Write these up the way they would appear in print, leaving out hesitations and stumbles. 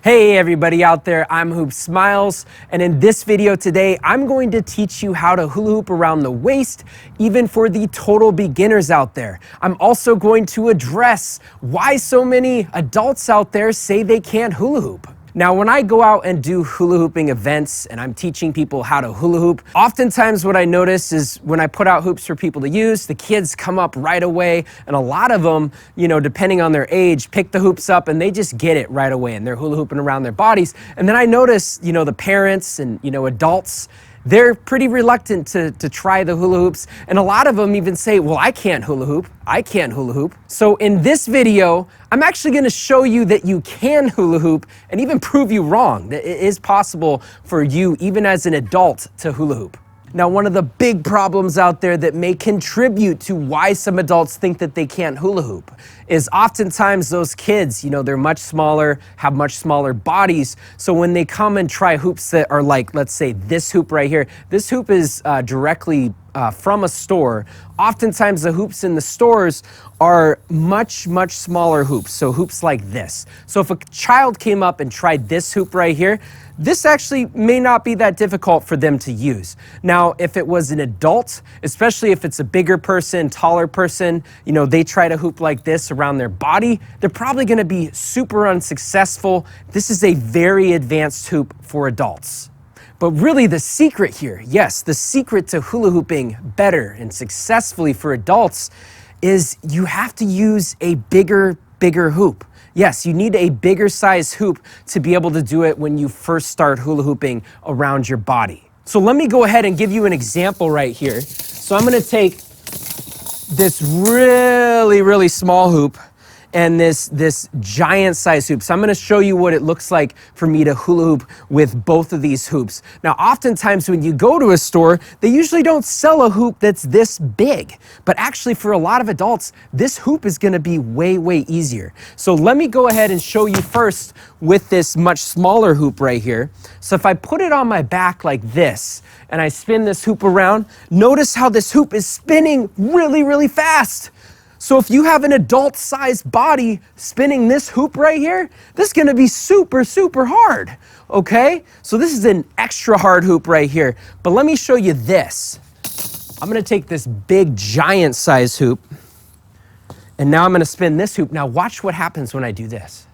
Hey everybody out there, I'm hoopsmiles, and in this video today, I'm going to teach you how to hula hoop around the waist, even for the total beginners out there. I'm also going to address why so many adults out there say they can't hula hoop. Now, when I go out and do hula hooping events and I'm teaching people how to hula hoop, oftentimes what I notice is when I put out hoops for people to use, the kids come up right away, and a lot of them, depending on their age, pick the hoops up and they just get it right away and they're hula hooping around their bodies. And then I notice, the parents and, adults, they're pretty reluctant to try the hula hoops, and a lot of them even say, well, I can't hula hoop, I can't hula hoop. So in this video, I'm actually gonna show you that you can hula hoop and even prove you wrong, that it is possible for you, even as an adult, to hula hoop. Now, one of the big problems out there that may contribute to why some adults think that they can't hula hoop is oftentimes those kids, they're much smaller, have much smaller bodies. So when they come and try hoops that are like, let's say this hoop right here, this hoop is directly from a store. Oftentimes the hoops in the stores are much smaller hoops, so hoops like this. So if a child came up and tried this hoop right here, this actually may not be that difficult for them to use. Now, if it was an adult, especially if it's a bigger person, taller person, they try to hoop like this around their body, they're probably gonna be super unsuccessful. This is a very advanced hoop for adults. But really the secret here, yes, the secret to hula hooping better and successfully for adults is you have to use a bigger hoop. Yes, you need a bigger size hoop to be able to do it when you first start hula hooping around your body. So let me go ahead and give you an example right here. So I'm gonna take this really small hoop and this giant size hoop. So I'm gonna show you what it looks like for me to hula hoop with both of these hoops. Now, oftentimes when you go to a store, they usually don't sell a hoop that's this big. But actually for a lot of adults, this hoop is gonna be way easier. So let me go ahead and show you first with this much smaller hoop right here. So if I put it on my back like this, and I spin this hoop around, notice how this hoop is spinning really fast. So if you have an adult-sized body spinning this hoop right here, this is gonna be super hard, okay? So this is an extra hard hoop right here. But let me show you this. I'm gonna take this big, giant size hoop, and now I'm gonna spin this hoop. Now watch what happens when I do this.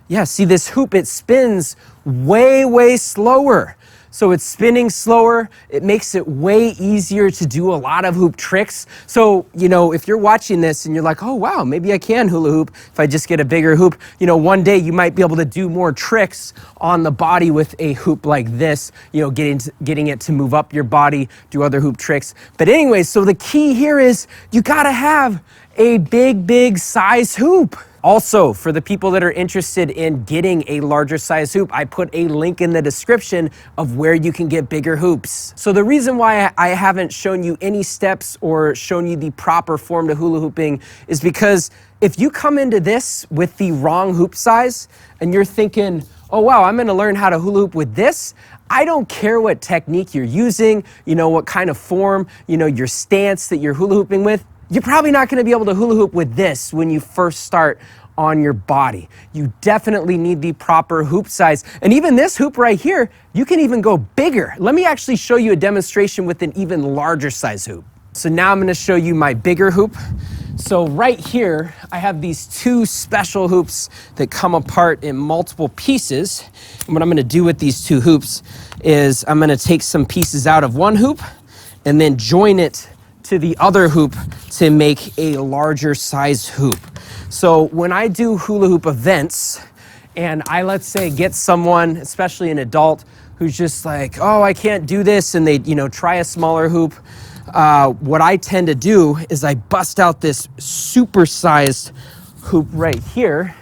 Yeah, see this hoop, it spins way slower. So it's spinning slower, it makes it way easier to do a lot of hoop tricks. So, if you're watching this and you're like, oh wow, maybe I can hula hoop if I just get a bigger hoop, one day you might be able to do more tricks on the body with a hoop like this, getting it to move up your body, do other hoop tricks. But anyway, so the key here is you gotta have a big size hoop. Also, for the people that are interested in getting a larger size hoop, I put a link in the description of where you can get bigger hoops. So the reason why I haven't shown you any steps or shown you the proper form to hula hooping is because if you come into this with the wrong hoop size and you're thinking, oh wow, I'm gonna learn how to hula hoop with this, I don't care what technique you're using, what kind of form, your stance that you're hula hooping with, you're probably not gonna be able to hula hoop with this when you first start on your body. You definitely need the proper hoop size. And even this hoop right here, you can even go bigger. Let me actually show you a demonstration with an even larger size hoop. So now I'm gonna show you my bigger hoop. So right here, I have these two special hoops that come apart in multiple pieces. And what I'm gonna do with these two hoops is I'm gonna take some pieces out of one hoop and then join it to the other hoop to make a larger size hoop. So when I do hula hoop events and I, let's say, get someone, especially an adult, who's just like, oh, I can't do this, and they, try a smaller hoop, what I tend to do is I bust out this super sized hoop right here,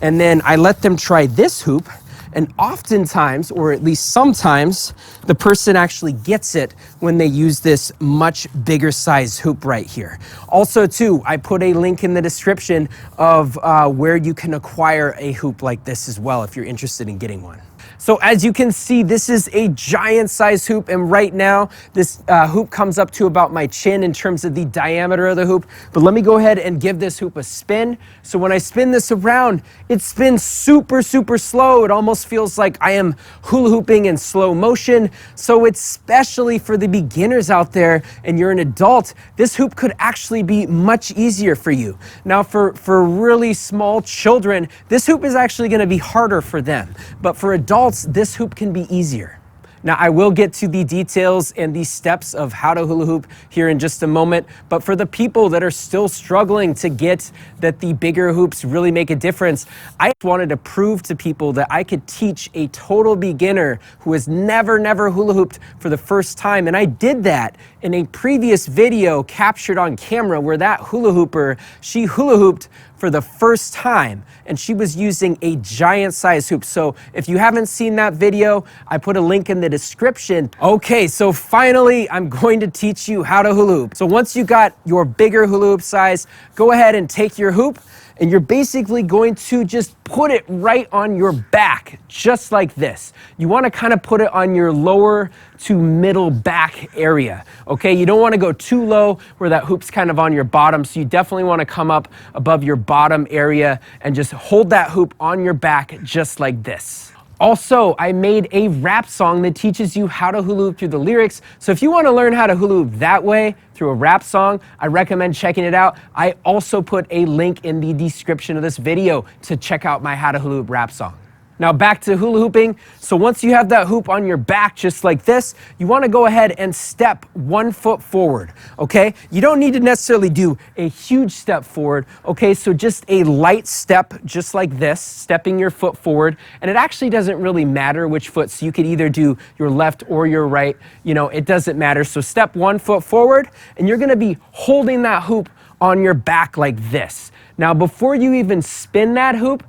and then I let them try this hoop. And oftentimes, or at least sometimes, the person actually gets it when they use this much bigger size hoop right here. Also too, I put a link in the description of where you can acquire a hoop like this as well if you're interested in getting one. So as you can see, this is a giant size hoop, and right now this hoop comes up to about my chin in terms of the diameter of the hoop. But let me go ahead and give this hoop a spin. So when I spin this around, it spins super, super slow. It almost feels like I am hula hooping in slow motion. So especially for the beginners out there and you're an adult, this hoop could actually be much easier for you. Now for really small children, this hoop is actually going to be harder for them. But for adults, this hoop can be easier. Now, I will get to the details and the steps of how to hula hoop here in just a moment, but for the people that are still struggling to get that the bigger hoops really make a difference, I wanted to prove to people that I could teach a total beginner who has never hula hooped for the first time. And I did that in a previous video captured on camera where that hula hooper, she hula hooped for the first time, and she was using a giant size hoop. So if you haven't seen that video, I put a link in the description. Okay, so finally, I'm going to teach you how to hula hoop. So once you got your bigger hula hoop size, go ahead and take your hoop, and you're basically going to just put it right on your back, just like this. You want to kind of put it on your lower to middle back area, okay? You don't want to go too low where that hoop's kind of on your bottom, so you definitely want to come up above your bottom area and just hold that hoop on your back just like this. Also, I made a rap song that teaches you how to hula hoop through the lyrics. So if you want to learn how to hula hoop that way through a rap song, I recommend checking it out. I also put a link in the description of this video to check out my how to hula hoop rap song. Now back to hula hooping. So once you have that hoop on your back just like this, you want to go ahead and step 1 foot forward, okay? You don't need to necessarily do a huge step forward, okay? So just a light step just like this, stepping your foot forward. And it actually doesn't really matter which foot, so you could either do your left or your right, you know, it doesn't matter. So step 1 foot forward, and you're going to be holding that hoop on your back like this. Now before you even spin that hoop,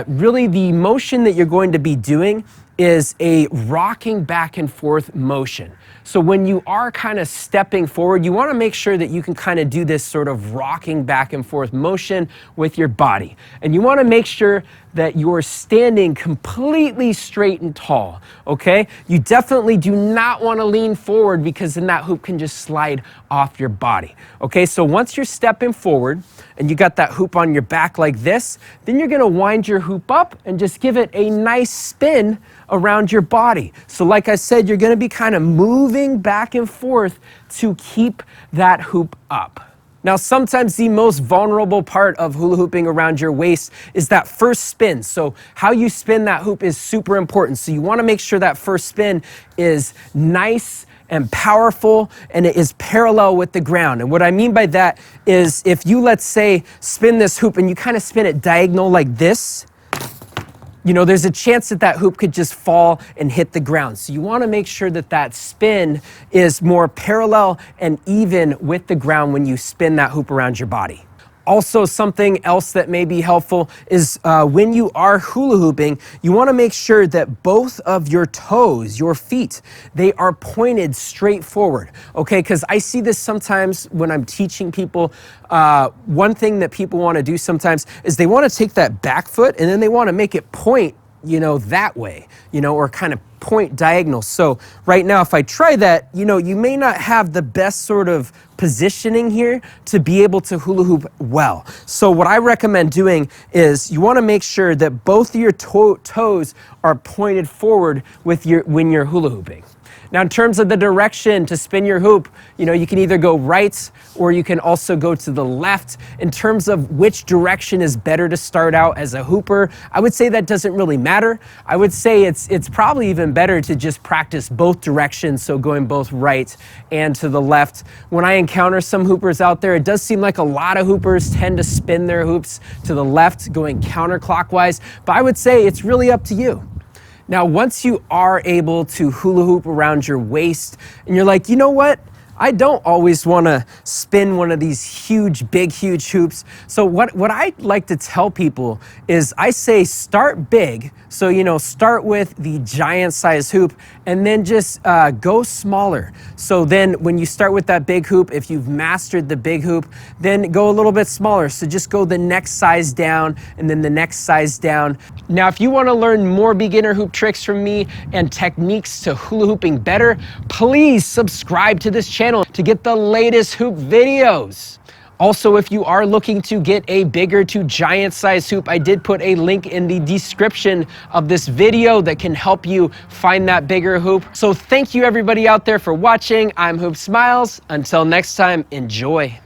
really the motion that you're going to be doing is a rocking back and forth motion. So when you are kind of stepping forward, you want to make sure that you can kind of do this sort of rocking back and forth motion with your body. And you want to make sure that you're standing completely straight and tall, okay? You definitely do not want to lean forward because then that hoop can just slide off your body, okay? So once you're stepping forward and you got that hoop on your back like this, then you're going to wind your hoop up and just give it a nice spin around your body. So like I said, you're going to be kind of moving back and forth to keep that hoop up. Now, sometimes the most vulnerable part of hula hooping around your waist is that first spin. So how you spin that hoop is super important. So you want to make sure that first spin is nice and powerful and it is parallel with the ground. And what I mean by that is if you, let's say, spin this hoop and you kind of spin it diagonal like this, you know, there's a chance that that hoop could just fall and hit the ground. So you want to make sure that that spin is more parallel and even with the ground when you spin that hoop around your body. Also, something else that may be helpful is when you are hula hooping, you want to make sure that both of your toes, your feet, they are pointed straight forward, okay? Because I see this sometimes when I'm teaching people. One thing that people want to do sometimes is they want to take that back foot and then they want to make it point, you know, that way, you know, or kind of point diagonal. So right now, if I try that, you know, you may not have the best sort of positioning here to be able to hula hoop well. So what I recommend doing is you want to make sure that both of your toes are pointed forward with when you're hula hooping. Now, in terms of the direction to spin your hoop, you know, you can either go right or you can also go to the left. In terms of which direction is better to start out as a hooper, I would say that doesn't really matter. I would say it's probably even better to just practice both directions, so going both right and to the left. When I encounter some hoopers out there, it does seem like a lot of hoopers tend to spin their hoops to the left, going counterclockwise, but I would say it's really up to you. Now, once you are able to hula hoop around your waist and you're like, you know what? I don't always want to spin one of these huge hoops. So what I like to tell people is I say start big. So, you know, start with the giant size hoop and then just go smaller. So then when you start with that big hoop, if you've mastered the big hoop, then go a little bit smaller. So just go the next size down and then the next size down. Now, if you want to learn more beginner hoop tricks from me and techniques to hula hooping better, please subscribe to this channel to get the latest hoop videos. Also, if you are looking to get a bigger to giant size hoop, I did put a link in the description of this video that can help you find that bigger hoop. So thank you everybody out there for watching. I'm 𝗵𝗲𝗄𝗧. Until next time, enjoy.